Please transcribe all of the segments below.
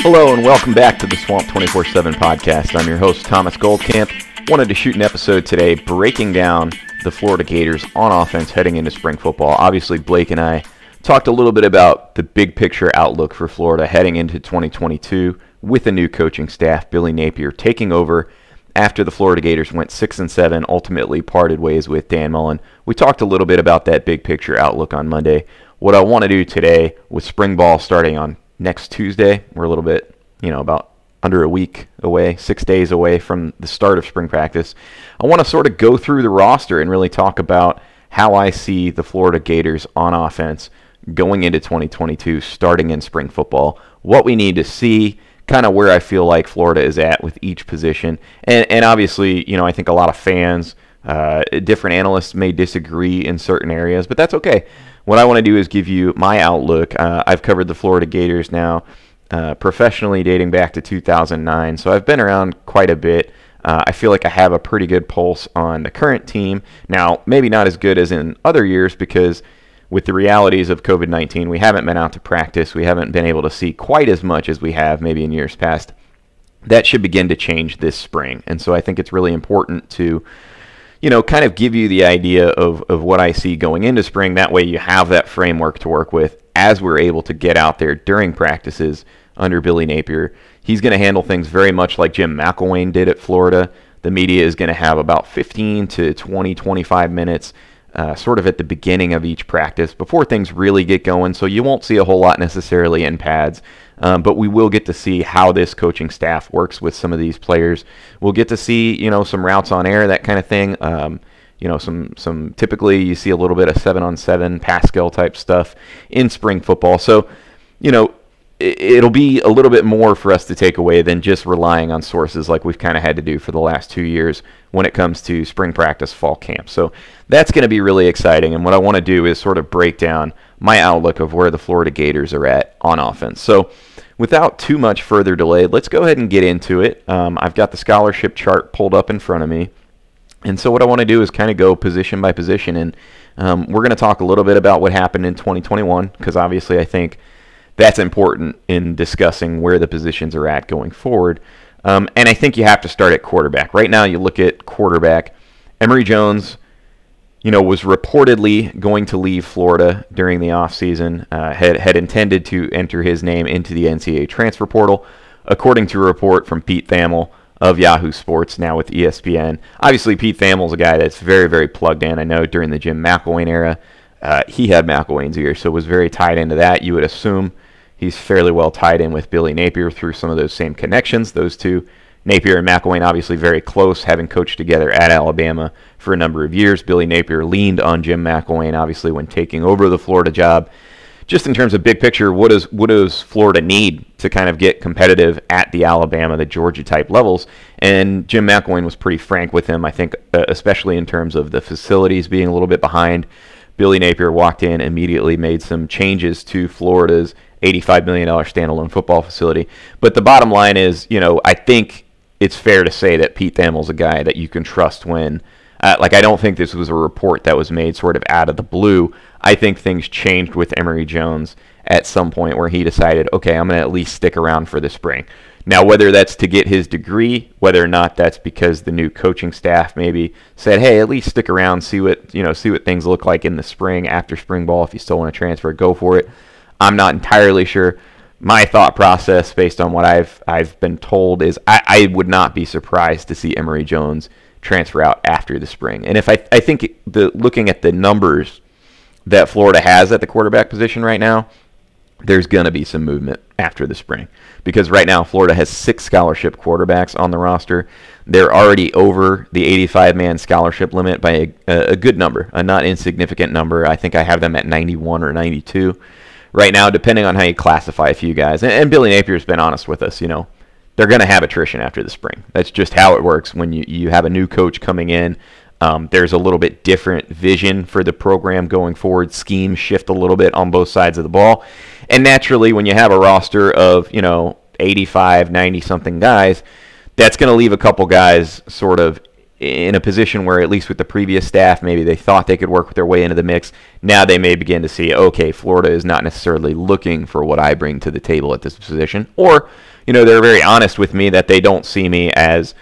Hello and welcome back to the Swamp247 Podcast. I'm your host, Thomas Goldcamp. Wanted to shoot an episode today breaking down the Florida Gators on offense heading into spring football. Obviously, Blake and I talked a little bit about the big picture outlook for Florida heading into 2022 with a new coaching staff, Billy Napier, taking over after the Florida Gators went 6-7, ultimately parted ways with Dan Mullen. We talked a little bit about that big picture outlook on Monday. What I want to do today with spring ball starting on next Tuesday, we're a little bit, about under a week away, 6 days away from the start of spring practice. I want to sort of go through the roster and really talk about how I see the Florida Gators on offense going into 2022, starting in spring football, what we need to see, kind of where I feel like Florida is at with each position. And obviously, I think a lot of fans, different analysts may disagree in certain areas, but that's okay. What I want to do is give you my outlook. I've covered the Florida Gators now professionally dating back to 2009, so I've been around quite a bit. I feel like I have a pretty good pulse on the current team. Now, maybe not as good as in other years because with the realities of COVID-19, we haven't been out to practice. We haven't been able to see quite as much as we have maybe in years past. That should begin to change this spring, and so I think it's really important to kind of give you the idea of what I see going into spring. That way you have that framework to work with as we're able to get out there during practices under Billy Napier. He's going to handle things very much like Jim McElwain did at Florida. The media is going to have about 15 to 20, 25 minutes sort of at the beginning of each practice before things really get going. So you won't see a whole lot necessarily in pads. But we will get to see how this coaching staff works with some of these players. We'll get to see, some routes on air, that kind of thing. Some typically you see a little bit of 7-on-7 Pascal type stuff in spring football. So, it'll be a little bit more for us to take away than just relying on sources like we've kind of had to do for the last 2 years when it comes to spring practice, fall camp. So that's going to be really exciting. And what I want to do is sort of break down my outlook of where the Florida Gators are at on offense. So without too much further delay, let's go ahead and get into it. I've got the scholarship chart pulled up in front of me. And so what I want to do is kind of go position by position. And we're going to talk a little bit about what happened in 2021 because obviously I think that's important in discussing where the positions are at going forward. And I think you have to start at quarterback. Right now you look at quarterback. Emory Jones, was reportedly going to leave Florida during the offseason, had intended to enter his name into the NCAA transfer portal, according to a report from Pete Thamel of Yahoo Sports, now with ESPN. Obviously, Pete Thamel's a guy that's very, very plugged in. I know during the Jim McElwain era, he had McElwain's ear, so was very tied into that. You would assume he's fairly well tied in with Billy Napier through some of those same connections. Those two, Napier and McElwain, obviously very close, having coached together at Alabama for a number of years. Billy Napier leaned on Jim McElwain, obviously, when taking over the Florida job. Just in terms of big picture, what does Florida need to kind of get competitive at the Alabama, the Georgia type levels? And Jim McElwain was pretty frank with him, I think, especially in terms of the facilities being a little bit behind. Billy Napier walked in, immediately made some changes to Florida's $85 million standalone football facility. But the bottom line is, I think it's fair to say that Pete Thamel's a guy that you can trust when, I don't think this was a report that was made sort of out of the blue. I think things changed with Emory Jones at some point where he decided, okay, I'm going to at least stick around for the spring. Now, whether that's to get his degree, whether or not that's because the new coaching staff maybe said, hey, at least stick around, see what things look like in the spring, after spring ball. If you still want to transfer, go for it. I'm not entirely sure. My thought process, based on what I've been told, is I would not be surprised to see Emory Jones transfer out after the spring. And if I think looking at the numbers that Florida has at the quarterback position right now, there's going to be some movement after the spring. Because right now Florida has 6 scholarship quarterbacks on the roster. They're already over the 85-man scholarship limit by a good number, a not insignificant number. I think I have them at 91 or 92. Right now, depending on how you classify a few guys, and Billy Napier's been honest with us, they're going to have attrition after the spring. That's just how it works when you have a new coach coming in. There's a little bit different vision for the program going forward. Schemes shift a little bit on both sides of the ball. And naturally, when you have a roster of, 85, 90-something guys, that's going to leave a couple guys sort of in a position where, at least with the previous staff, maybe they thought they could work their way into the mix. Now they may begin to see, okay, Florida is not necessarily looking for what I bring to the table at this position. Or, they're very honest with me that they don't see me as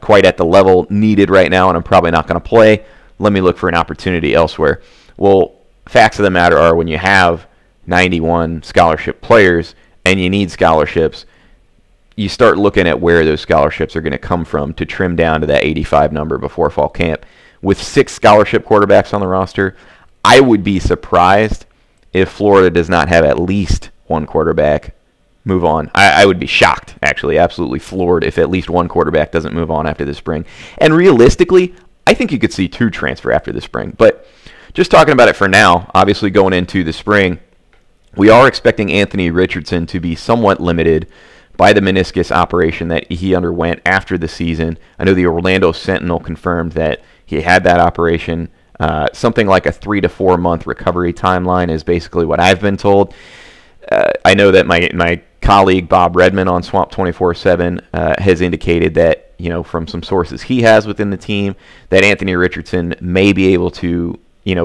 quite at the level needed right now, and I'm probably not going to play. Let me look for an opportunity elsewhere. Well, facts of the matter are, when you have 91 scholarship players and you need scholarships, you start looking at where those scholarships are going to come from to trim down to that 85 number before fall camp. With 6 scholarship quarterbacks on the roster, I would be surprised if Florida does not have at least one quarterback move on. I would be shocked, actually, absolutely floored, if at least one quarterback doesn't move on after the spring. And realistically, I think you could see 2 transfer after the spring. But just talking about it for now, obviously going into the spring, we are expecting Anthony Richardson to be somewhat limited by the meniscus operation that he underwent after the season. I know the Orlando Sentinel confirmed that he had that operation. Something like a 3 to 4 month recovery timeline is basically what I've been told. I know that my colleague Bob Redmond on Swamp247 has indicated that, from some sources he has within the team, that Anthony Richardson may be able to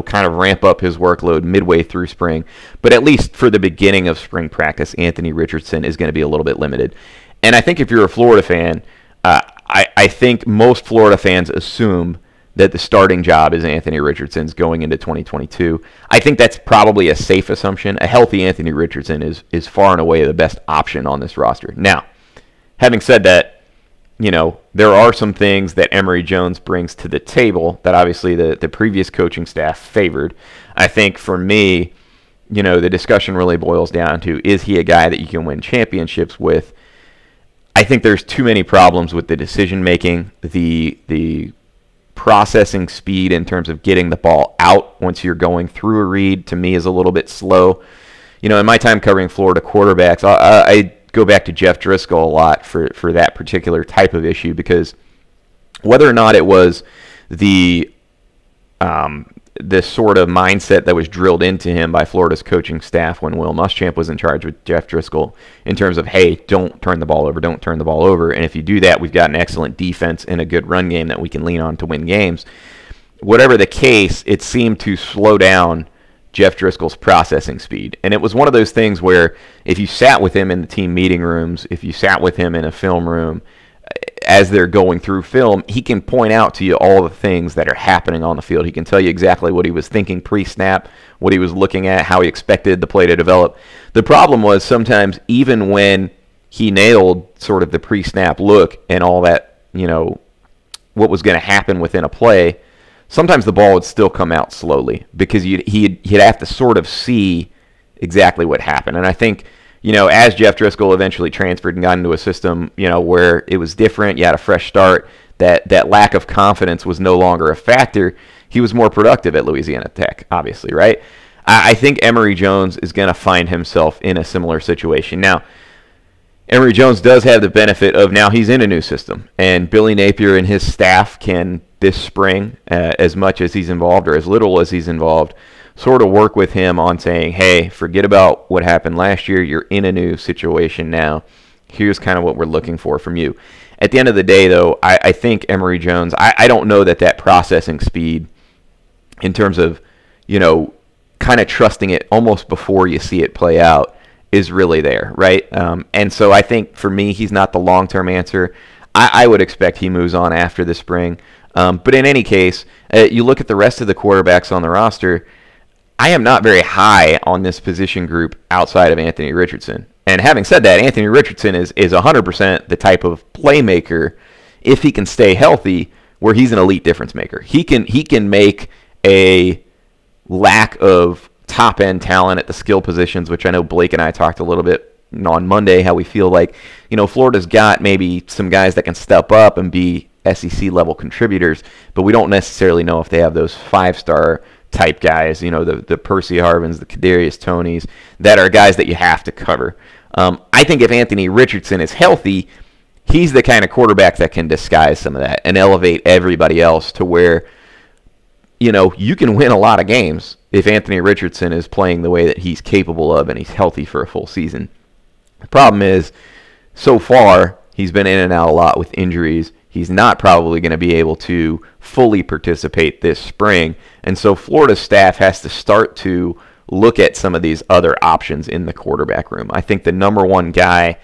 kind of ramp up his workload midway through spring. But at least for the beginning of spring practice, Anthony Richardson is going to be a little bit limited. And I think if you're a Florida fan, I think most Florida fans assume that the starting job is Anthony Richardson's going into 2022. I think that's probably a safe assumption. A healthy Anthony Richardson is far and away the best option on this roster. Now, having said that, there are some things that Emory Jones brings to the table that obviously the previous coaching staff favored. I think for me, the discussion really boils down to, is he a guy that you can win championships with? I think there's too many problems with the decision-making, the processing speed in terms of getting the ball out once you're going through a read, to me, is a little bit slow. In my time covering Florida quarterbacks, I go back to Jeff Driscoll a lot for that particular type of issue, because whether or not it was the sort of mindset that was drilled into him by Florida's coaching staff when Will Muschamp was in charge with Jeff Driscoll, in terms of, hey, don't turn the ball over, and if you do that, we've got an excellent defense and a good run game that we can lean on to win games. Whatever the case, it seemed to slow down Jeff Driscoll's processing speed. And it was one of those things where if you sat with him in the team meeting rooms, if you sat with him in a film room as they're going through film, he can point out to you all the things that are happening on the field. He can tell you exactly what he was thinking pre-snap, what he was looking at, how he expected the play to develop. The problem was, sometimes even when he nailed sort of the pre-snap look and all that, what was going to happen within a play, sometimes the ball would still come out slowly, because he'd have to sort of see exactly what happened. And I think, as Jeff Driscoll eventually transferred and got into a system, where it was different, you had a fresh start, that lack of confidence was no longer a factor. He was more productive at Louisiana Tech, obviously, right? I think Emory Jones is going to find himself in a similar situation. Now, Emory Jones does have the benefit of, now he's in a new system, and Billy Napier and his staff can, this spring, as much as he's involved or as little as he's involved, sort of work with him on saying, hey, forget about what happened last year. You're in a new situation now. Here's kind of what we're looking for from you. At the end of the day, though, I think Emory Jones, I don't know that processing speed, in terms of, kind of trusting it almost before you see it play out, is really there, right? And so I think for me, he's not the long-term answer. I would expect he moves on after the spring. But in any case, you look at the rest of the quarterbacks on the roster, I am not very high on this position group outside of Anthony Richardson. And having said that, Anthony Richardson is 100% the type of playmaker, if he can stay healthy, where he's an elite difference maker. He can make a lack of top-end talent at the skill positions, which I know Blake and I talked a little bit on Monday, how we feel like, Florida's got maybe some guys that can step up and be SEC-level contributors, but we don't necessarily know if they have those five-star type guys, the Percy Harvins, the Kadarius Tonys, that are guys that you have to cover. I think if Anthony Richardson is healthy, he's the kind of quarterback that can disguise some of that and elevate everybody else to where, you can win a lot of games if Anthony Richardson is playing the way that he's capable of and he's healthy for a full season. The problem is, so far, he's been in and out a lot with injuries. he's not probably going to be able to fully participate this spring. And so Florida's staff has to start to look at some of these other options in the quarterback room. I think the number one guy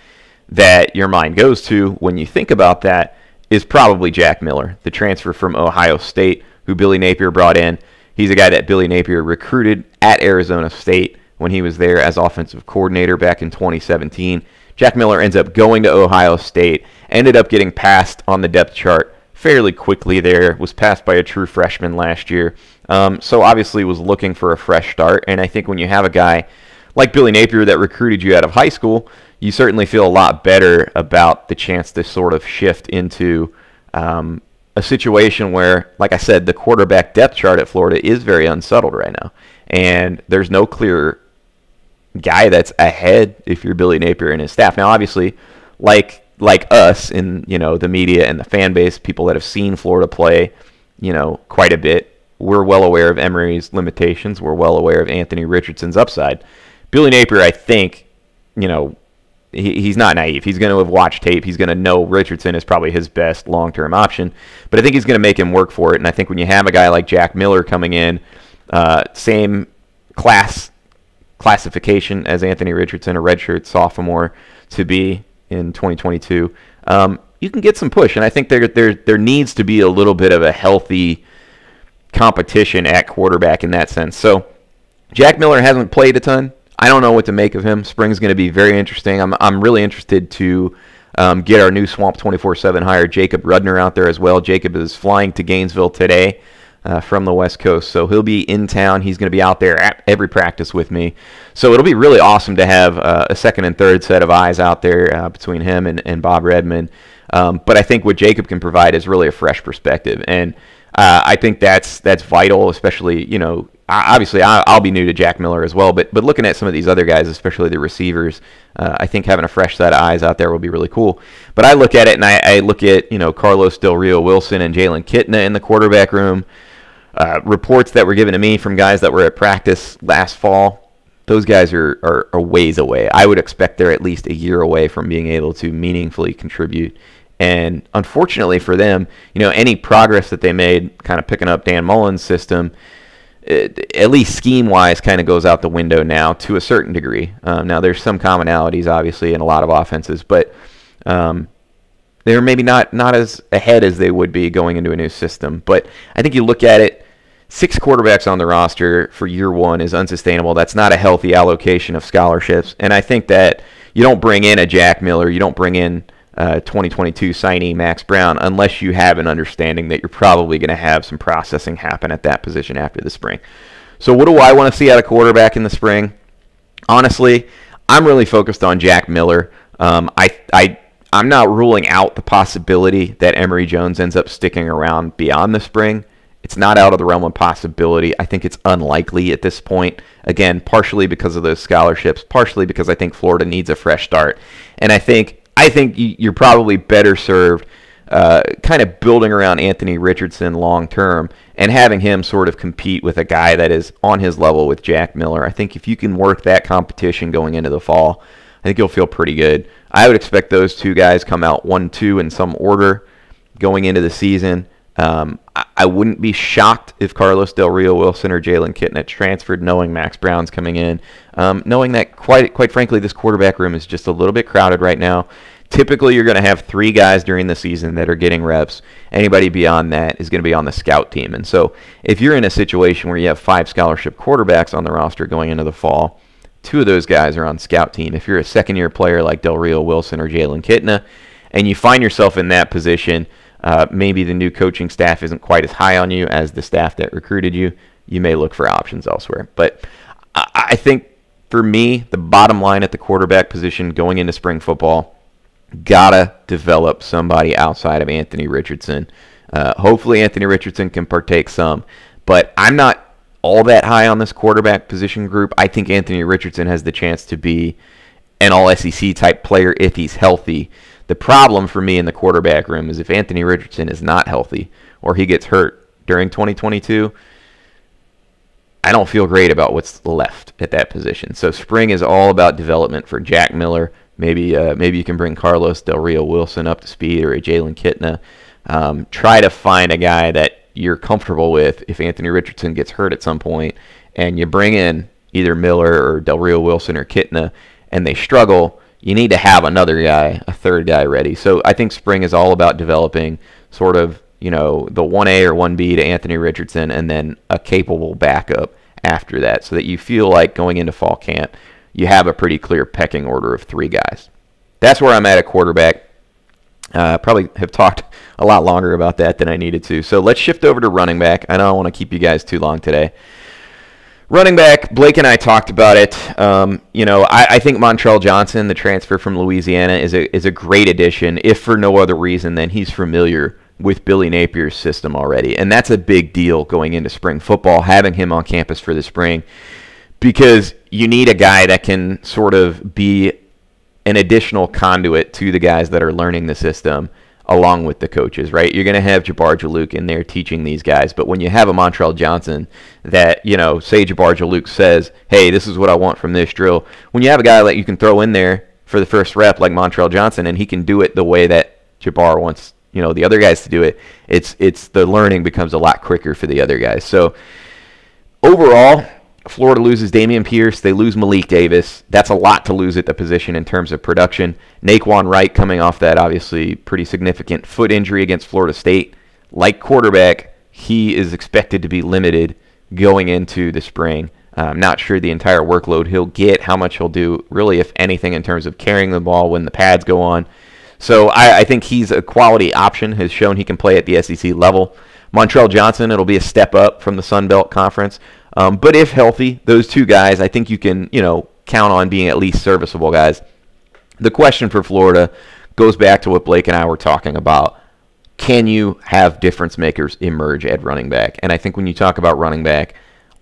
that your mind goes to when you think about that is probably Jack Miller, the transfer from Ohio State, who Billy Napier brought in. He's a guy that Billy Napier recruited at Arizona State when he was there as offensive coordinator back in 2017. Jack Miller ends up going to Ohio State, ended up getting passed on the depth chart fairly quickly there, was passed by a true freshman last year. So obviously was looking for a fresh start. And I think when you have a guy like Billy Napier that recruited you out of high school, you certainly feel a lot better about the chance to sort of shift into a situation where, like I said, the quarterback depth chart at Florida is very unsettled right now. And there's no clear guy that's ahead if you're Billy Napier and his staff. Now, obviously, like us in, the media and the fan base, people that have seen Florida play, quite a bit, we're well aware of Emory's limitations. We're well aware of Anthony Richardson's upside. Billy Napier, I think, he's not naive. He's going to have watched tape. He's going to know Richardson is probably his best long-term option. But I think he's going to make him work for it. And I think when you have a guy like Jack Miller coming in, same classification as Anthony Richardson, a redshirt sophomore to be in 2022, you can get some push. And I think there needs to be a little bit of a healthy competition at quarterback in that sense. So Jack Miller hasn't played a ton. I don't know what to make of him. Spring's going to be very interesting. I'm really interested to get our new Swamp247 hire, Jacob Rudner, out there as well. Jacob is flying to Gainesville today from the West Coast, so he'll be in town. He's going to be out there at every practice with me. So it'll be really awesome to have a second and third set of eyes out there between him and Bob Redmond. But I think what Jacob can provide is really a fresh perspective, and I think that's vital, especially, obviously I'll be new to Jack Miller as well, but looking at some of these other guys, especially the receivers, I think having a fresh set of eyes out there will be really cool. But I look at it and I look at, Carlos Del Rio Wilson and Jalen Kitna in the quarterback room. Reports that were given to me from guys that were at practice last fall, those guys are a ways away. I would expect they're at least a year away from being able to meaningfully contribute. And unfortunately for them, any progress that they made kind of picking up Dan Mullen's system, at least scheme-wise, kind of goes out the window now to a certain degree. Now, there's some commonalities, obviously, in a lot of offenses, but they're maybe not as ahead as they would be going into a new system. But I think you look at it, 6 quarterbacks on the roster for year one is unsustainable. That's not a healthy allocation of scholarships. And I think that you don't bring in a Jack Miller, you don't bring in 2022 signee Max Brown unless you have an understanding that you're probably going to have some processing happen at that position after the spring. So what do I want to see out of quarterback in the spring? Honestly, I'm really focused on Jack Miller. I'm not ruling out the possibility that Emory Jones ends up sticking around beyond the spring. It's not out of the realm of possibility. I think it's unlikely at this point. Again, partially because of those scholarships, partially because I think Florida needs a fresh start. And I think you're probably better served kind of building around Anthony Richardson long term and having him sort of compete with a guy that is on his level with Jack Miller. I think if you can work that competition going into the fall, I think you'll feel pretty good. I would expect those two guys come out 1-2 in some order going into the season. I wouldn't be shocked if Carlos Del Rio Wilson or Jalen Kitna transferred, knowing Max Brown's coming in, knowing that quite frankly this quarterback room is just a little bit crowded right now. Typically, you're going to have 3 guys during the season that are getting reps. Anybody beyond that is going to be on the scout team. And so if you're in a situation where you have 5 scholarship quarterbacks on the roster going into the fall, 2 of those guys are on scout team. If you're a second-year player like Del Rio Wilson or Jalen Kitna, and you find yourself in that position, maybe the new coaching staff isn't quite as high on you as the staff that recruited you, you may look for options elsewhere. But I think, for me, the bottom line at the quarterback position going into spring football, gotta develop somebody outside of Anthony Richardson. Hopefully Anthony Richardson can partake some, but I'm not all that high on this quarterback position group. I think Anthony Richardson has the chance to be an all-SEC type player if he's healthy. The problem for me in the quarterback room is if Anthony Richardson is not healthy or he gets hurt during 2022, I don't feel great about what's left at that position. So spring is all about development for Jack Miller. Maybe you can bring Carlos Del Rio Wilson up to speed, or a Jalen Kitna. Try to find a guy that you're comfortable with if Anthony Richardson gets hurt at some point, and you bring in either Miller or Del Rio Wilson or Kitna, and they struggle. You need to have another guy, a third guy ready. So I think spring is all about developing sort of, the 1A or 1B to Anthony Richardson and then a capable backup after that, so that you feel like going into fall camp you have a pretty clear pecking order of 3 guys. That's where I'm at quarterback. Probably have talked a lot longer about that than I needed to. So let's shift over to running back. I don't want to keep you guys too long today. Running back, Blake and I talked about it. I think Montrell Johnson, the transfer from Louisiana, is a great addition, if for no other reason than he's familiar with Billy Napier's system already. And that's a big deal going into spring football, having him on campus for the spring, because you need a guy that can sort of be an additional conduit to the guys that are learning the system along with the coaches, right? You're going to have Jabbar Jalouk in there teaching these guys, but when you have a Montrell Johnson that, say Jabbar Jalouk says, hey, this is what I want from this drill, when you have a guy that you can throw in there for the first rep like Montrell Johnson and he can do it the way that Jabbar wants, the other guys to do it, it's the learning becomes a lot quicker for the other guys. So overall, Florida loses Dameon Pierce. They lose Malik Davis. That's a lot to lose at the position in terms of production. Naquan Wright coming off that obviously pretty significant foot injury against Florida State. Like quarterback, he is expected to be limited going into the spring. I'm not sure the entire workload he'll get, how much he'll do, really, if anything, in terms of carrying the ball when the pads go on. So I think he's a quality option, has shown he can play at the SEC level. Montrell Johnson, it'll be a step up from the Sun Belt Conference. But if healthy, those 2 guys, I think you can, count on being at least serviceable guys. The question for Florida goes back to what Blake and I were talking about. Can you have difference makers emerge at running back? And I think when you talk about running back,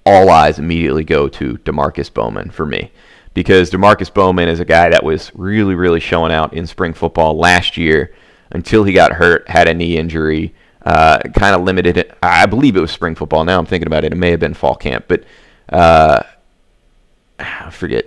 all eyes immediately go to Demarcus Bowman for me. Because Demarcus Bowman is a guy that was really, really showing out in spring football last year until he got hurt, had a knee injury, kind of limited it. I believe it was spring football. Now I'm thinking about it. It may have been fall camp, but I forget.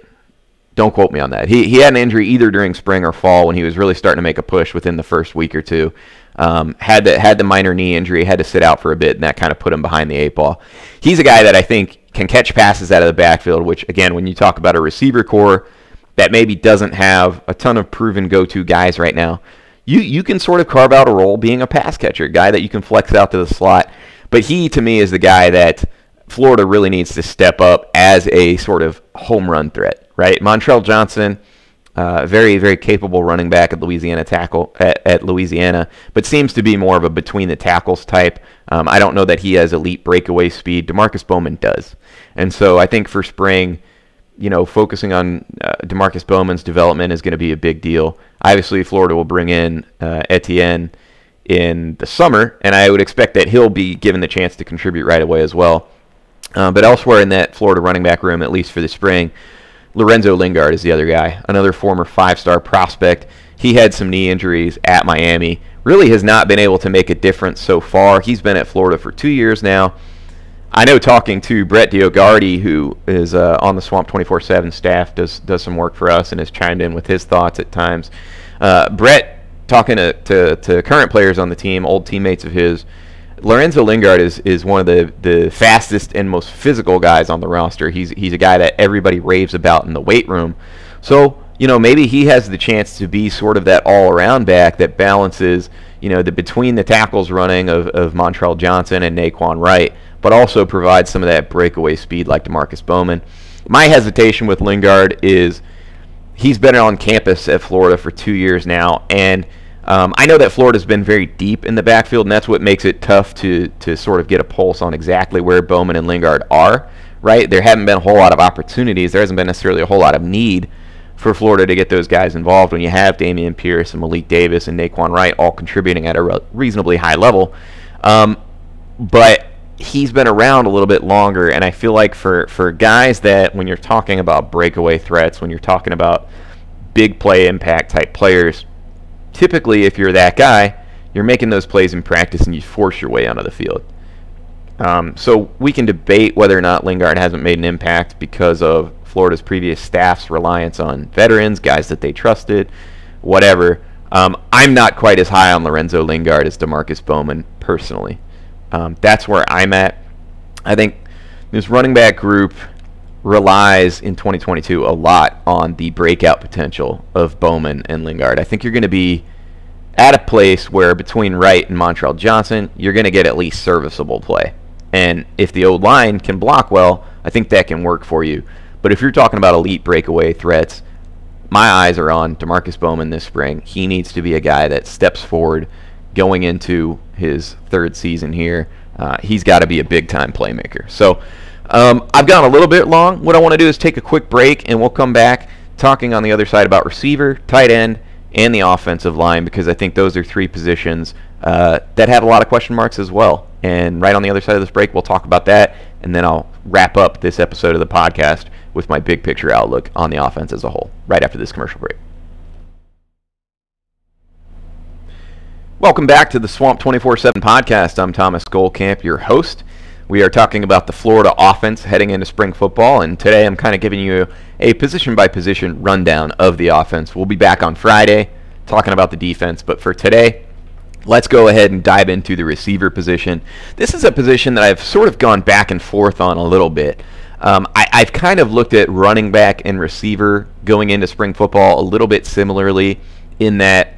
Don't quote me on that. He had an injury either during spring or fall when he was really starting to make a push within the first week or 2. Had the minor knee injury, had to sit out for a bit, and that kind of put him behind the 8 ball. He's a guy that I think can catch passes out of the backfield, which, again, when you talk about a receiver core that maybe doesn't have a ton of proven go-to guys right now, you can sort of carve out a role being a pass catcher, guy that you can flex out to the slot. But he, to me, is the guy that Florida really needs to step up as a sort of home run threat, right? Montrell Johnson, very, very capable running back at Louisiana at Louisiana, but seems to be more of a between the tackles type. I don't know that he has elite breakaway speed. Demarcus Bowman does. And so I think for spring, focusing on Demarcus Bowman's development is going to be a big deal. Obviously, Florida will bring in Etienne in the summer, and I would expect that he'll be given the chance to contribute right away as well. But elsewhere in that Florida running back room, at least for the spring, Lorenzo Lingard is the other guy, another former 5-star prospect. He had some knee injuries at Miami. Really has not been able to make a difference so far. He's been at Florida for 2 years now. I know talking to Brett Dioguardi, who is on the Swamp247 staff, does some work for us and has chimed in with his thoughts at times. Brett, talking to current players on the team, old teammates of his, Lorenzo Lingard is one of the fastest and most physical guys on the roster. He's a guy that everybody raves about in the weight room. So, maybe he has the chance to be sort of that all-around back that balances, the between the tackles running of Montrell Johnson and Naquan Wright, but also provides some of that breakaway speed like Demarcus Bowman. My hesitation with Lingard is he's been on campus at Florida for 2 years now, and I know that Florida's been very deep in the backfield, and that's what makes it tough to sort of get a pulse on exactly where Bowman and Lingard are, right? There haven't been a whole lot of opportunities. There hasn't been necessarily a whole lot of need for Florida to get those guys involved when you have Dameon Pierce and Malik Davis and Naquan Wright all contributing at a reasonably high level. But he's been around a little bit longer, and I feel like for guys that, when you're talking about breakaway threats, when you're talking about big play impact type players, typically if you're that guy, you're making those plays in practice and you force your way onto the field. So we can debate whether or not Lingard hasn't made an impact because of Florida's previous staff's reliance on veterans, guys that they trusted, whatever. I'm not quite as high on Lorenzo Lingard as Demarcus Bowman, personally. That's where I'm at. I think this running back group relies in 2022 a lot on the breakout potential of Bowman and Lingard. I think you're going to be at a place where between Wright and Montrell Johnson, you're going to get at least serviceable play. And if the O-line can block well, I think that can work for you. But if you're talking about elite breakaway threats, my eyes are on Demarcus Bowman this spring. He needs to be a guy that steps forward going into his third season here. He's got to be a big-time playmaker. So I've gone a little bit long. What I want to do is take a quick break, and we'll come back talking on the other side about receiver, tight end, and the offensive line, because I think those are three positions that have a lot of question marks as well. And right on the other side of this break, we'll talk about that, and then I'll wrap up this episode of the podcast with my big picture outlook on the offense as a whole, right after this commercial break. Welcome back to the Swamp247 Podcast. I'm Thomas Goldcamp, your host. We are talking about the Florida offense heading into spring football, and today I'm kind of giving you a position-by-position rundown of the offense. We'll be back on Friday talking about the defense, but for today, let's go ahead and dive into the receiver position. This is a position that I've sort of gone back and forth on a little bit. I've kind of looked at running back and receiver going into spring football a little bit similarly, in that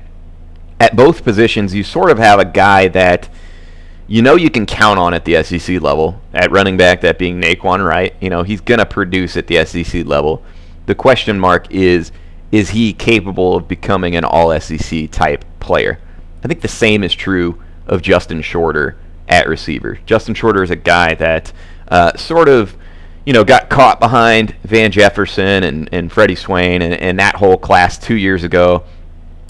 at both positions you sort of have a guy that you can count on at the SEC level. At running back, that being Naquan Wright. He's going to produce at the SEC level. The question mark is he capable of becoming an all-SEC type player? I think the same is true of Justin Shorter at receiver. Justin Shorter is a guy that got caught behind Van Jefferson and Freddie Swain and that whole class 2 years ago.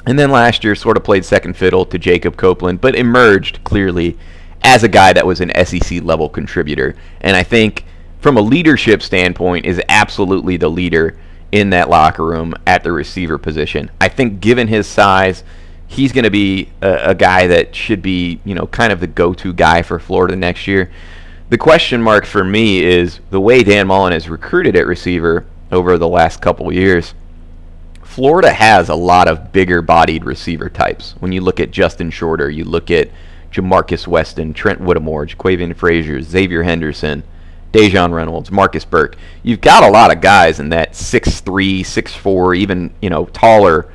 And then last year sort of played second fiddle to Jacob Copeland, but emerged clearly as a guy that was an SEC-level contributor. And I think from a leadership standpoint is absolutely the leader in that locker room at the receiver position. I think given his size, he's going to be a guy that should be, kind of the go-to guy for Florida next year. The question mark for me is the way Dan Mullen has recruited at receiver over the last couple of years. Florida has a lot of bigger-bodied receiver types. When you look at Justin Shorter, you look at Jamarcus Weston, Trent Whittemore, Jaquavian Frazier, Xavier Henderson, Dejon Reynolds, Marcus Burke. You've got a lot of guys in that 6'3", 6'4", even taller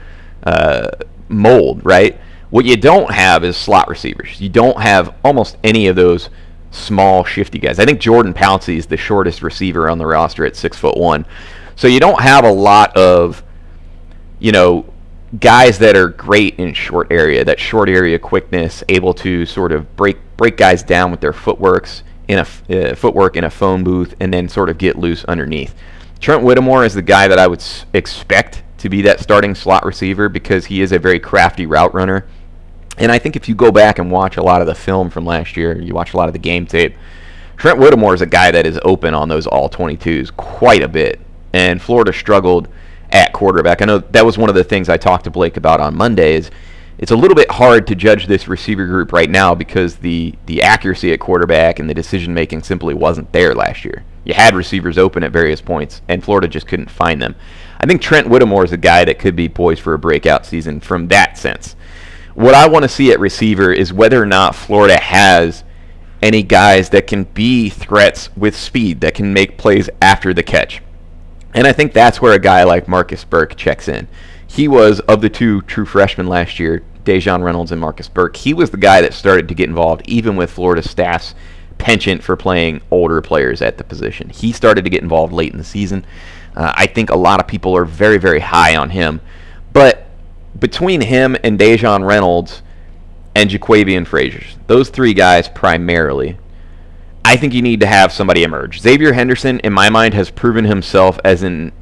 mold, right? What you don't have is slot receivers. You don't have almost any of those small, shifty guys. I think Jordan Pouncey is the shortest receiver on the roster at 6'1". So you don't have a lot of guys that are great in short area, that short area quickness, able to sort of break guys down with their footwork in a phone booth, and then sort of get loose underneath. Trent Whittemore is the guy that I would expect to be that starting slot receiver because he is a very crafty route runner. And I think if you go back and watch a lot of the film from last year, you watch a lot of the game tape, Trent Whittemore is a guy that is open on those all-22s quite a bit. And Florida struggled at quarterback. I know that was one of the things I talked to Blake about on Monday. Is it's a little bit hard to judge this receiver group right now because the accuracy at quarterback and the decision-making simply wasn't there last year. You had receivers open at various points, and Florida just couldn't find them. I think Trent Whittemore is a guy that could be poised for a breakout season from that sense. What I want to see at receiver is whether or not Florida has any guys that can be threats with speed, that can make plays after the catch. And I think that's where a guy like Marcus Burke checks in. He was, of the two true freshmen last year, Dejon Reynolds and Marcus Burke, he was the guy that started to get involved, even with Florida staff's penchant for playing older players at the position. He started to get involved late in the season. I think a lot of people are very, very high on him. But between him and Dejon Reynolds and Jaquavian Frazier, those three guys primarily, I think you need to have somebody emerge. Xavier Henderson, in my mind, has proven himself as an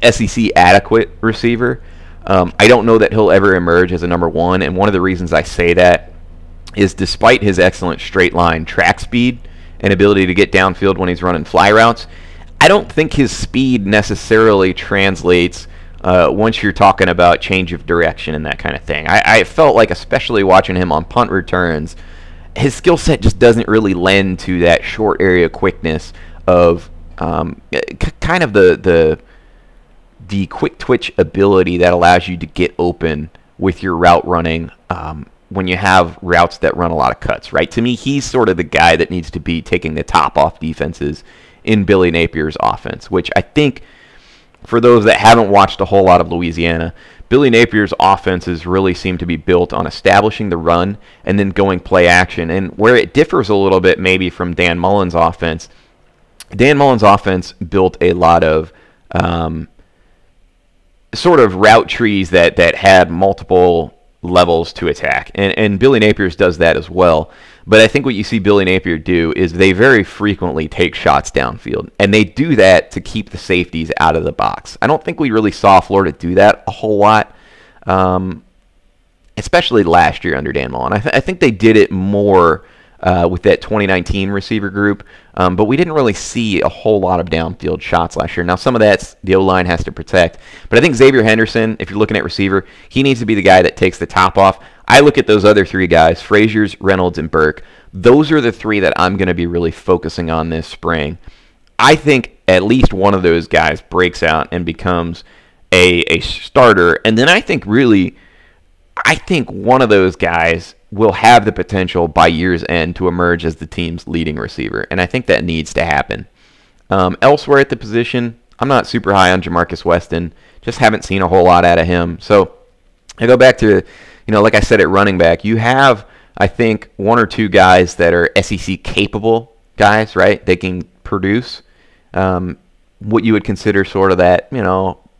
SEC adequate receiver. I don't know that he'll ever emerge as a number one, and one of the reasons I say that is despite his excellent straight line track speed and ability to get downfield when he's running fly routes, I don't think his speed necessarily translates once you're talking about change of direction and that kind of thing. I felt like, especially watching him on punt returns, his skill set just doesn't really lend to that short area quickness of kind of the quick twitch ability that allows you to get open with your route running when you have routes that run a lot of cuts, right? To me, he's sort of the guy that needs to be taking the top off defenses in Billy Napier's offense, which I think for those that haven't watched a whole lot of Louisiana, Billy Napier's offenses really seem to be built on establishing the run and then going play action. And where it differs a little bit maybe from Dan Mullen's offense, Dan Mullen's offense built a lot of sort of route trees that had multiple levels to attack. And Billy Napier's does that as well. But I think what you see Billy Napier do is they very frequently take shots downfield. And they do that to keep the safeties out of the box. I don't think we really saw Florida do that a whole lot, especially last year under Dan Mullen. I think they did it more with that 2019 receiver group. But we didn't really see a whole lot of downfield shots last year. Now, some of that's the O-line has to protect. But I think Xavier Henderson, if you're looking at receiver, he needs to be the guy that takes the top off. I look at those other three guys, Fraziers, Reynolds, and Burke. Those are the three that I'm going to be really focusing on this spring. I think at least one of those guys breaks out and becomes a starter. And then I think one of those guys will have the potential by year's end to emerge as the team's leading receiver. And I think that needs to happen. Elsewhere at the position, I'm not super high on Jamarcus Weston. Just haven't seen a whole lot out of him. So I go back to, like I said, at running back, you have, I think, one or two guys that are SEC capable guys, right? They can produce what you would consider sort of that,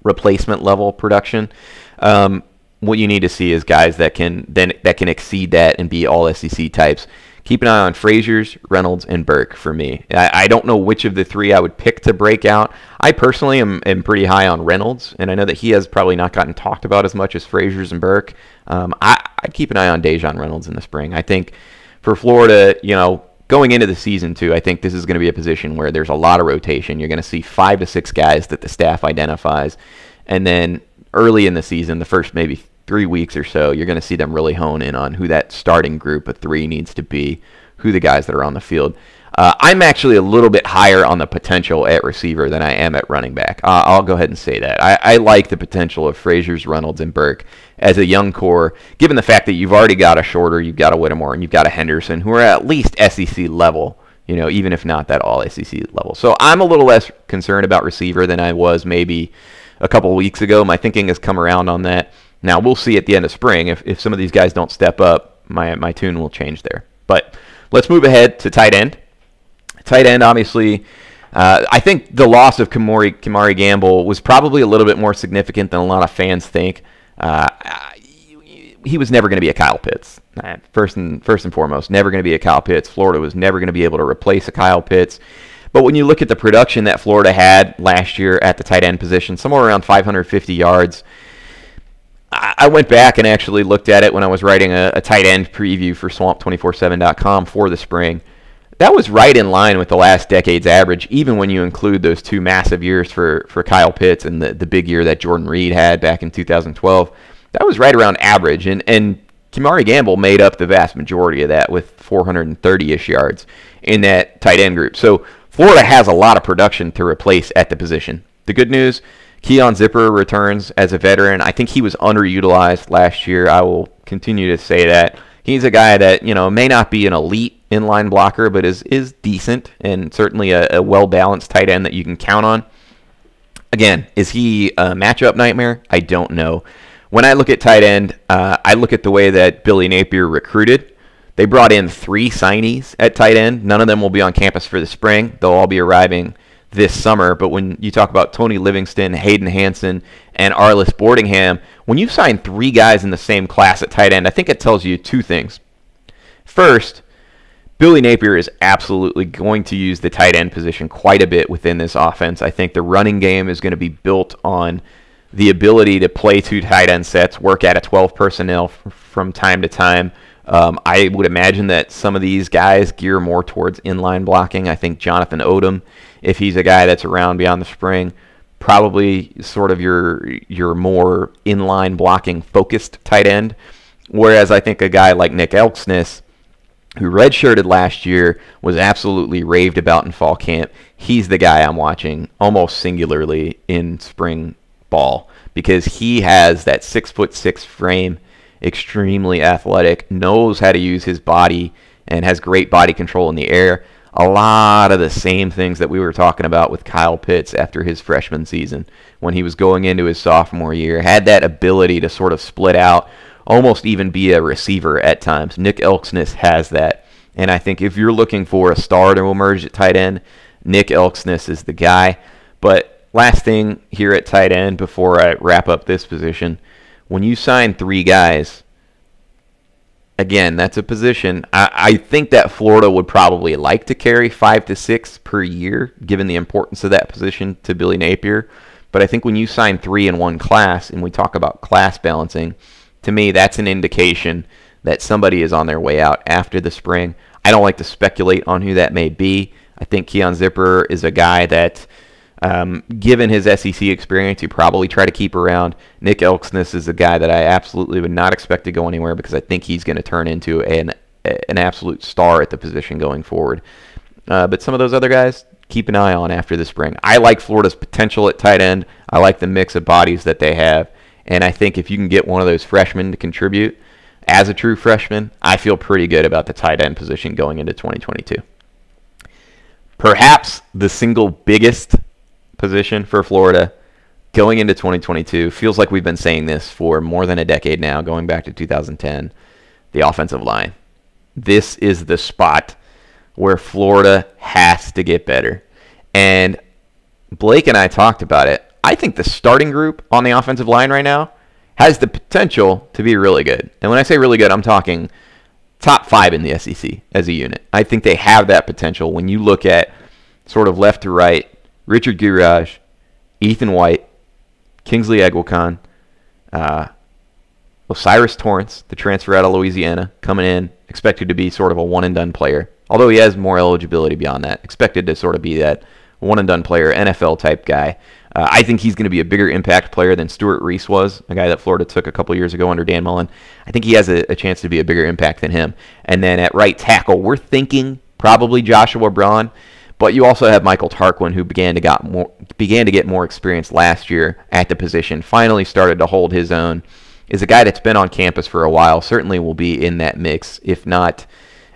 replacement level production. What you need to see is guys that can exceed that and be all SEC types. Keep an eye on Fraziers, Reynolds, and Burke for me. I don't know which of the three I would pick to break out. I personally am pretty high on Reynolds, and I know that he has probably not gotten talked about as much as Fraziers and Burke. I'd keep an eye on Dejon Reynolds in the spring. I think for Florida, going into the season too, I think this is going to be a position where there's a lot of rotation. You're going to see 5 to 6 guys that the staff identifies, and then early in the season, the first maybe 3 weeks or so, you're going to see them really hone in on who that starting group of 3 needs to be, who the guys that are on the field. I'm actually a little bit higher on the potential at receiver than I am at running back. I'll go ahead and say that. I like the potential of Fraziers, Reynolds, and Burke as a young core, given the fact that you've already got a Shorter, you've got a Whittemore, and you've got a Henderson, who are at least SEC level, even if not that all SEC level. So I'm a little less concerned about receiver than I was maybe a couple of weeks ago. My thinking has come around on that. Now, we'll see at the end of spring. If some of these guys don't step up, my tune will change there. But let's move ahead to tight end. Tight end, obviously, I think the loss of Kamari Gamble was probably a little bit more significant than a lot of fans think. He was never going to be a Kyle Pitts. First and foremost, never going to be a Kyle Pitts. Florida was never going to be able to replace a Kyle Pitts. But when you look at the production that Florida had last year at the tight end position, somewhere around 550 yards, I went back and actually looked at it when I was writing a tight end preview for Swamp247.com for the spring. That was right in line with the last decade's average, even when you include those 2 massive years for Kyle Pitts and the big year that Jordan Reed had back in 2012. That was right around average, and Kamari Gamble made up the vast majority of that with 430-ish yards in that tight end group. So Florida has a lot of production to replace at the position. The good news, Keon Zipper returns as a veteran. I think he was underutilized last year. I will continue to say that. He's a guy that, may not be an elite inline blocker, but is decent and certainly a well-balanced tight end that you can count on. Again, is he a matchup nightmare? I don't know. When I look at tight end, I look at the way that Billy Napier recruited. They brought in 3 signees at tight end. None of them will be on campus for the spring. They'll all be arriving this summer. But when you talk about Tony Livingston, Hayden Hansen, and Arliss Boardingham, when you sign 3 guys in the same class at tight end, I think it tells you 2 things. First, Billy Napier is absolutely going to use the tight end position quite a bit within this offense. I think the running game is going to be built on the ability to play 2 tight end sets, work at a 12 personnel from time to time. I would imagine that some of these guys gear more towards inline blocking. I think Jonathan Odom, if he's a guy that's around beyond the spring, probably sort of your more inline blocking focused tight end. Whereas I think a guy like Nick Elksnis, who redshirted last year, was absolutely raved about in fall camp. He's the guy I'm watching almost singularly in spring ball because he has that 6'6" frame. extremely athletic, knows how to use his body, and has great body control in the air. A lot of the same things that we were talking about with Kyle Pitts after his freshman season when he was going into his sophomore year. Had that ability to sort of split out, almost even be a receiver at times. Nick Elksnis has that. And I think if you're looking for a star to emerge at tight end, Nick Elksnis is the guy. But last thing here at tight end before I wrap up this position, when you sign 3 guys, again, that's a position. I think that Florida would probably like to carry 5 to 6 per year, given the importance of that position to Billy Napier. But I think when you sign 3 in one class, and we talk about class balancing, to me, that's an indication that somebody is on their way out after the spring. I don't like to speculate on who that may be. I think Keon Zipper is a guy that, given his SEC experience, you probably try to keep around. Nick Elksnis is a guy that I absolutely would not expect to go anywhere because I think he's going to turn into an absolute star at the position going forward. But some of those other guys, keep an eye on after the spring. I like Florida's potential at tight end. I like the mix of bodies that they have. And I think if you can get one of those freshmen to contribute as a true freshman, I feel pretty good about the tight end position going into 2022. Perhaps the single biggest position for Florida going into 2022, feels like we've been saying this for more than a decade now, going back to 2010, the offensive line. This is the spot where Florida has to get better. And Blake and I talked about it. I think the starting group on the offensive line right now has the potential to be really good. And when I say really good, I'm talking top 5 in the SEC as a unit. I think they have that potential when you look at sort of left to right, Richard Guraj, Ethan White, Kingsley Egwakon, Osiris Torrance, the transfer out of Louisiana, coming in, expected to be sort of a one-and-done player. Although he has more eligibility beyond that. Expected to sort of be that one-and-done player, NFL-type guy. I think he's going to be a bigger impact player than Stuart Reese was, a guy that Florida took a couple years ago under Dan Mullen. I think he has a chance to be a bigger impact than him. And then at right tackle, we're thinking probably Joshua Braun, but you also have Michael Tarquin, who began to get more experience last year at the position, finally started to hold his own, is a guy that's been on campus for a while, certainly will be in that mix. If not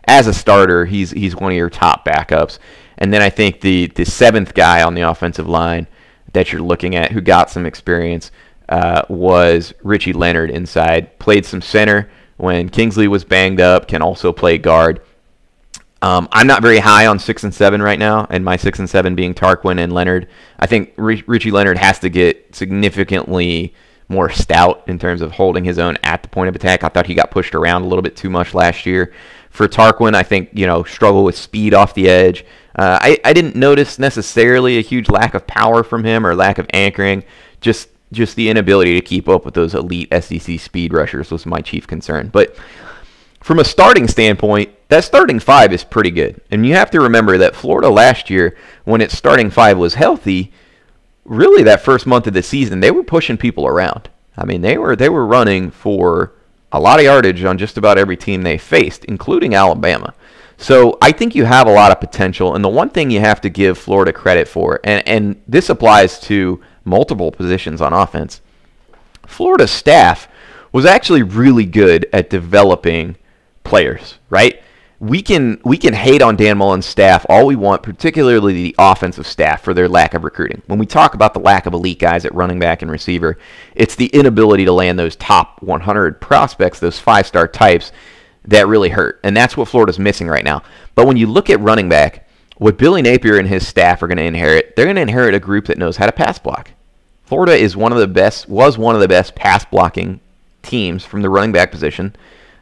as a starter, he's one of your top backups. And then I think the 7th guy on the offensive line that you're looking at who got some experience was Richie Leonard inside. Played some center when Kingsley was banged up, can also play guard. I'm not very high on 6 and 7 right now, and my 6 and 7 being Tarquin and Leonard. I think Richie Leonard has to get significantly more stout in terms of holding his own at the point of attack. I thought he got pushed around a little bit too much last year. For Tarquin, I think, struggle with speed off the edge. I didn't notice necessarily a huge lack of power from him or lack of anchoring. Just the inability to keep up with those elite SEC speed rushers was my chief concern. But from a starting standpoint, that starting 5 is pretty good. And you have to remember that Florida last year, when its starting 5 was healthy, really that first month of the season, they were pushing people around. I mean, they were running for a lot of yardage on just about every team they faced, including Alabama. So I think you have a lot of potential. And the one thing you have to give Florida credit for, and this applies to multiple positions on offense, Florida's staff was actually really good at developing players, right? We can hate on Dan Mullen's staff all we want, particularly the offensive staff, for their lack of recruiting. When we talk about the lack of elite guys at running back and receiver, it's the inability to land those top 100 prospects, those 5-star types, that really hurt. And that's what Florida's missing right now. But when you look at running back, what Billy Napier and his staff are going to inherit, they're going to inherit a group that knows how to pass block. Florida was one of the best pass blocking teams from the running back position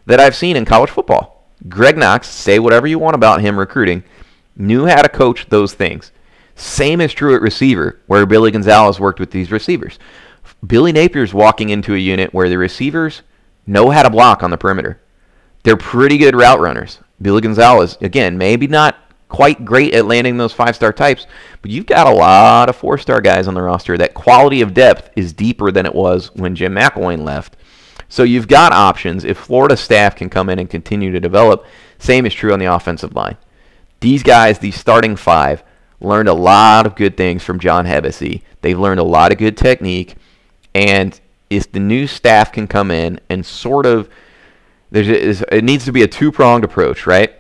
that I've seen in college football. Greg Knox, say whatever you want about him recruiting, knew how to coach those things. Same is true at receiver, where Billy Gonzalez worked with these receivers. Billy Napier's walking into a unit where the receivers know how to block on the perimeter. They're pretty good route runners. Billy Gonzalez, again, maybe not quite great at landing those 5-star types, but you've got a lot of 4-star guys on the roster. That quality of depth is deeper than it was when Jim McElwain left. So you've got options. If Florida staff can come in and continue to develop, same is true on the offensive line. These guys, these starting 5, learned a lot of good things from John Hevesy. They've learned a lot of good technique, and is the new staff can come in and sort of, it needs to be a two-pronged approach, right?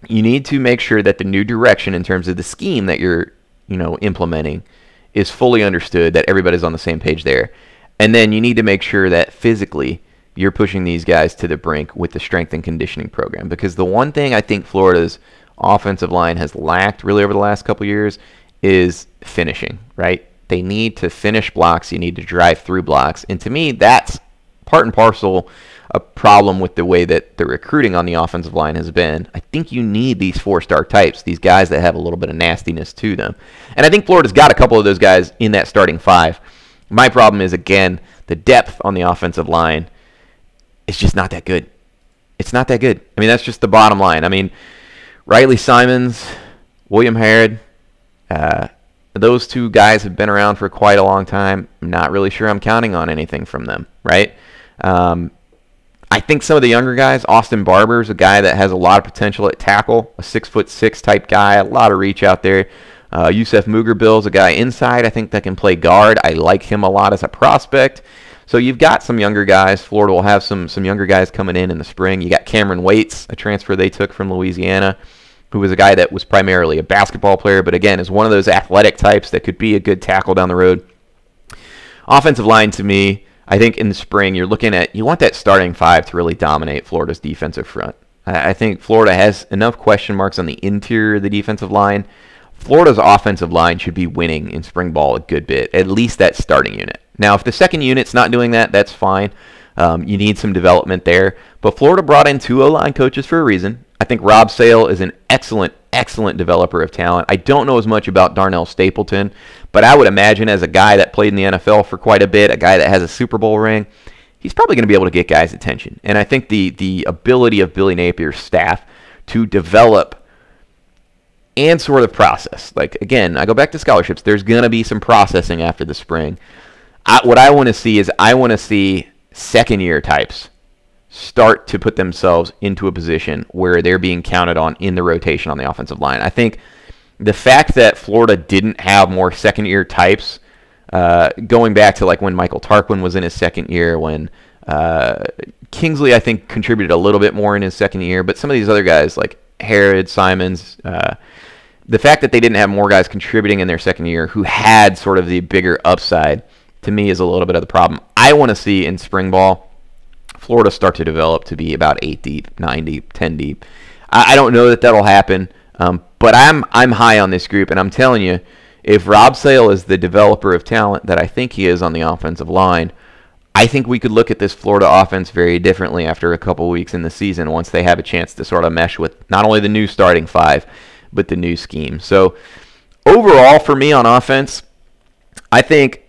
You need to make sure that the new direction in terms of the scheme that you're, implementing is fully understood, that everybody's on the same page there. And then you need to make sure that physically you're pushing these guys to the brink with the strength and conditioning program. Because the one thing I think Florida's offensive line has lacked really over the last couple years is finishing, right? They need to finish blocks. You need to drive through blocks. And to me, that's part and parcel a problem with the way that the recruiting on the offensive line has been. I think you need these four-star types, these guys that have a little bit of nastiness to them. And I think Florida's got a couple of those guys in that starting five. My problem is, again, the depth on the offensive line is just not that good. It's not that good. I mean, that's just the bottom line. I mean, Riley Simons, William Harrod, those two guys have been around for quite a long time. I'm not really sure I'm counting on anything from them, right? I think some of the younger guys, Austin Barber's a guy that has a lot of potential at tackle, a 6'6" type guy, a lot of reach out there. Yusef Mugerbill's a guy inside, I think, that can play guard. I like him a lot as a prospect. So you've got some younger guys. Florida will have some younger guys coming in the spring. You got Cameron Waits, a transfer they took from Louisiana, who was a guy that was primarily a basketball player, but again is one of those athletic types that could be a good tackle down the road. Offensive line, to me, I think in the spring you want that starting five to really dominate Florida's defensive front. I think Florida has enough question marks on the interior of the defensive line. Florida's offensive line should be winning in spring ball a good bit, at least that starting unit. Now, if the second unit's not doing that, that's fine. You need some development there. But Florida brought in two O-line coaches for a reason. I think Rob Sale is an excellent developer of talent. I don't know as much about Darnell Stapleton, but I would imagine as a guy that played in the NFL for quite a bit, a guy that has a Super Bowl ring, he's probably going to be able to get guys' attention. And I think the ability of Billy Napier's staff to develop and sort of process. Like, again, I go back to scholarships. There's going to be some processing after the spring. What I want to see is second-year types start to put themselves into a position where they're being counted on in the rotation on the offensive line. I think the fact that Florida didn't have more second-year types, going back to like when Michael Tarquin was in his second year, when Kingsley, I think, contributed a little bit more in his second year, but some of these other guys like Harrod, Simons, the fact that they didn't have more guys contributing in their second year who had sort of the bigger upside, to me, is a little bit of the problem. I want to see in spring ball Florida start to develop to be about 8 deep, 9 deep, 10 deep. I don't know that that'll happen, but I'm high on this group, and I'm telling you, if Rob Sale is the developer of talent that I think he is on the offensive line, I think we could look at this Florida offense very differently after a couple weeks in the season once they have a chance to sort of mesh with not only the new starting five, but the new scheme. So overall, for me on offense, I think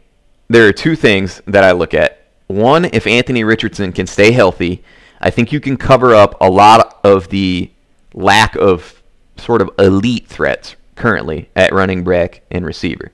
there are two things that I look at. One, if Anthony Richardson can stay healthy, I think you can cover up a lot of the lack of sort of elite threats currently at running back and receiver.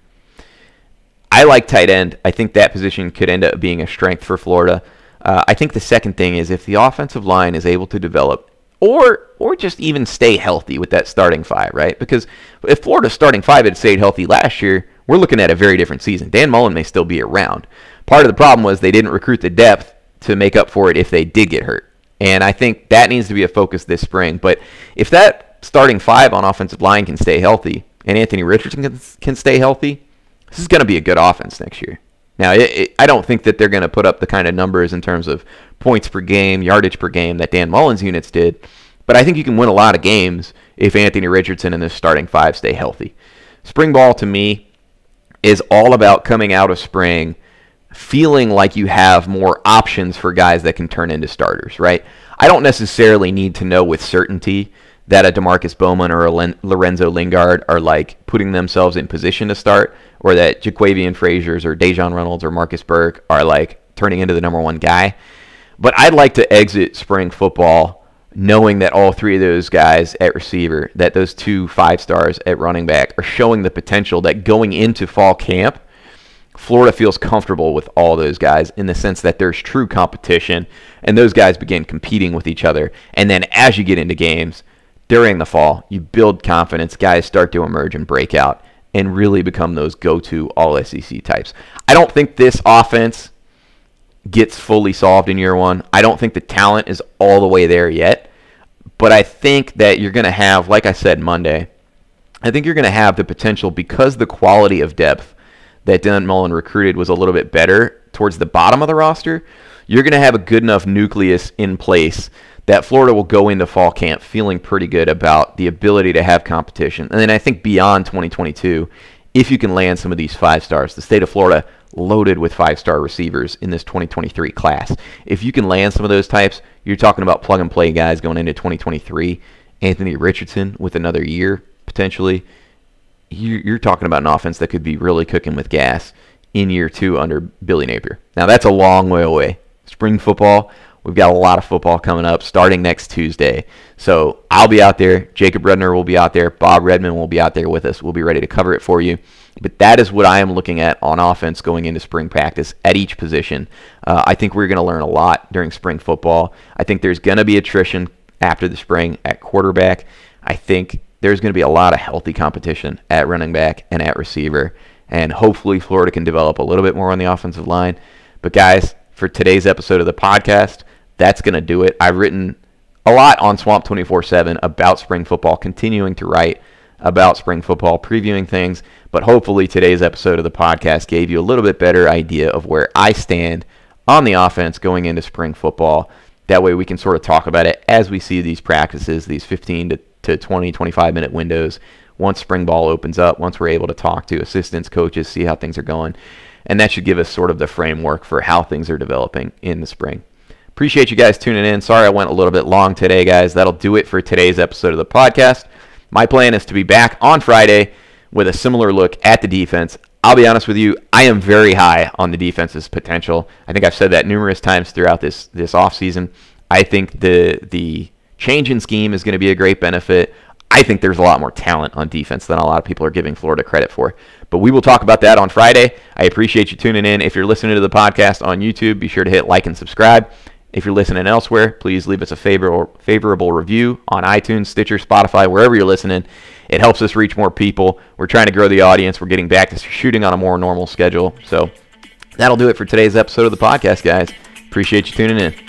I like tight end. I think that position could end up being a strength for Florida. I think the second thing is if the offensive line is able to develop or just even stay healthy with that starting five, right? Because if Florida's starting five had stayed healthy last year, we're looking at a very different season. Dan Mullen may still be around. Part of the problem was they didn't recruit the depth to make up for it if they did get hurt. And I think that needs to be a focus this spring. But if that starting five on offensive line can stay healthy and Anthony Richardson can stay healthy, this is going to be a good offense next year. Now, I don't think that they're going to put up the kind of numbers in terms of points per game, yardage per game that Dan Mullen's units did, but I think you can win a lot of games if Anthony Richardson and this starting five stay healthy. Spring ball, to me, is all about coming out of spring feeling like you have more options for guys that can turn into starters, right? I don't necessarily need to know with certainty that a Demarcus Bowman or a Lorenzo Lingard are like putting themselves in position to start, or that Jaquavian Frazier's or Dejon Reynolds or Marcus Burke are like turning into the number one guy. But I'd like to exit spring football knowing that all three of those guys at receiver, that those 2 5-stars at running back are showing the potential that going into fall camp, Florida feels comfortable with all those guys in the sense that there's true competition and those guys begin competing with each other. And then as you get into games during the fall, you build confidence, guys start to emerge and break out and really become those go-to all-SEC types. I don't think this offense gets fully solved in year one. I don't think the talent is all the way there yet, but I think that you're going to have, like I said Monday, I think you're going to have the potential, because the quality of depth that Dan Mullen recruited was a little bit better towards the bottom of the roster. You're going to have a good enough nucleus in place that Florida will go into fall camp feeling pretty good about the ability to have competition. And then I think beyond 2022, if you can land some of these 5-stars, the state of Florida loaded with 5-star receivers in this 2023 class. If you can land some of those types, you're talking about plug-and-play guys going into 2023. Anthony Richardson with another year, potentially. You're talking about an offense that could be really cooking with gas in year 2 under Billy Napier. Now, that's a long way away. Spring football, we've got a lot of football coming up starting next Tuesday. So I'll be out there. Jacob Redner will be out there. Bob Redmond will be out there with us. We'll be ready to cover it for you. But that is what I am looking at on offense going into spring practice at each position. I think we're going to learn a lot during spring football. I think there's going to be attrition after the spring at quarterback. I think there's going to be a lot of healthy competition at running back and at receiver. And hopefully Florida can develop a little bit more on the offensive line. But guys, for today's episode of the podcast, that's going to do it. I've written a lot on Swamp247 about spring football, continuing to write about spring football, previewing things. But hopefully today's episode of the podcast gave you a little bit better idea of where I stand on the offense going into spring football. That way we can sort of talk about it as we see these practices, these 15 to 20, 25-minute windows. Once spring ball opens up, once we're able to talk to assistants, coaches, see how things are going. And that should give us sort of the framework for how things are developing in the spring. Appreciate you guys tuning in. Sorry I went a little bit long today, guys. That'll do it for today's episode of the podcast. My plan is to be back on Friday with a similar look at the defense. I'll be honest with you, I am very high on the defense's potential. I think I've said that numerous times throughout this offseason. I think the change in scheme is going to be a great benefit. I think there's a lot more talent on defense than a lot of people are giving Florida credit for. But we will talk about that on Friday. I appreciate you tuning in. If you're listening to the podcast on YouTube, be sure to hit like and subscribe. If you're listening elsewhere, please leave us a favorable review on iTunes, Stitcher, Spotify, wherever you're listening. It helps us reach more people. We're trying to grow the audience. We're getting back to shooting on a more normal schedule. So that'll do it for today's episode of the podcast, guys. Appreciate you tuning in.